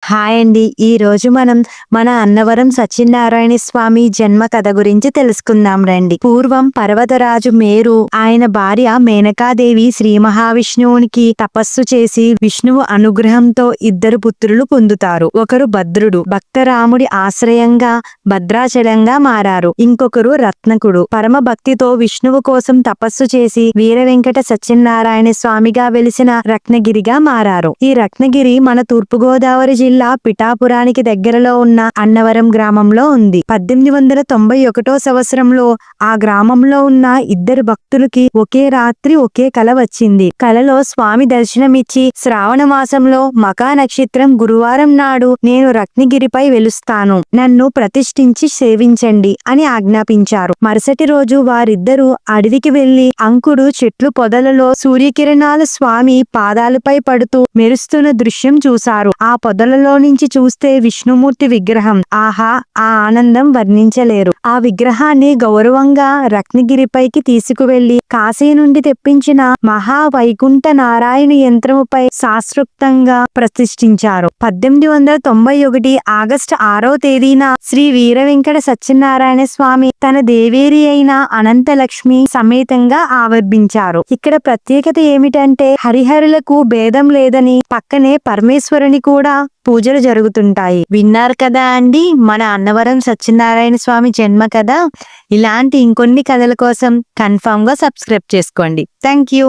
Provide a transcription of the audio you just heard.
Hi అండి. ఈ రోజు మనం మన అన్నవరం సత్యనారాయణ స్వామి జన్మ కథ గురించి తెలుసుకుందాం రండి. పూర్వం పర్వతరాజు మేరు ఆయన భార్య మేనకాదేవి శ్రీ మహావిష్ణువునికి తపస్సు చేసి విష్ణువు అనుగ్రహంతో ఇద్దరు పుత్రులు పొందుతారు. ఒకరు భద్రుడు, భక్తరాముడి ఆశ్రయంగా భద్రాచలంగా మారారు. ఇంకొకరు రత్నకుడు, పరమ భక్తితో విష్ణువు కోసం తపస్సు చేసి వీర వెంకట సత్యనారాయణ స్వామిగా వెలిసిన రత్నగిరిగా మారారు. ఈ రత్నగిరి మన తూర్పుగోదావరి జిల్లా పిఠాపురానికి దగ్గరలో ఉన్న అన్నవరం గ్రామంలో ఉంది. 1891 సంవత్సరంలో ఆ గ్రామంలో ఉన్న ఇద్దరు భక్తులకి ఒకే రాత్రి ఒకే కల వచ్చింది. కలలో స్వామి దర్శనమిచ్చి శ్రావణ మాసంలో మకా నక్షత్రం గురువారం నాడు నేను రత్నగిరిపై వెలుస్తాను, నన్ను ప్రతిష్ఠించి సేవించండి అని ఆజ్ఞాపించారు. మరుసటి రోజు వారిద్దరూ అడవికి వెళ్లి అంకుడు చెట్లు పొదలలో సూర్యకిరణాలు స్వామి పాదాలపై పడుతూ మెరుస్తున్న దృశ్యం చూశారు. ఆ పొదలలో నుంచి చూస్తే విష్ణుమూర్తి విగ్రహం. ఆహా, ఆ ఆనందం వర్ణించలేరు. ఆ విగ్రహాన్ని గౌరవంగా రత్నగిరిపైకి తీసుకువెళ్లి కాశీ నుండి తెప్పించిన మహావైకుంఠ నారాయణ యంత్రముపై శాస్త్రోక్తంగా ప్రతిష్ఠించారు. 1891 ఆగస్టు 6వ తేదీన శ్రీ వీర వెంకట సత్యనారాయణ స్వామి తన దేవేరి అయిన అనంతలక్ష్మి సమేతంగా ఆవిర్భించారు. ఇక్కడ ప్రత్యేకత ఏమిటంటే హరిహరులకు భేదం లేదని, పక్కనే పరమేశ్వరుని కూడా పూజలు జరుగుతుంటాయి. విన్నారు కదా అండి మన అన్నవరం సత్యనారాయణ స్వామి జన్మ కథ. ఇలాంటి ఇంకొన్ని కథల కోసం కన్ఫర్మ్ గా సబ్స్క్రైబ్ చేసుకోండి. Thank you.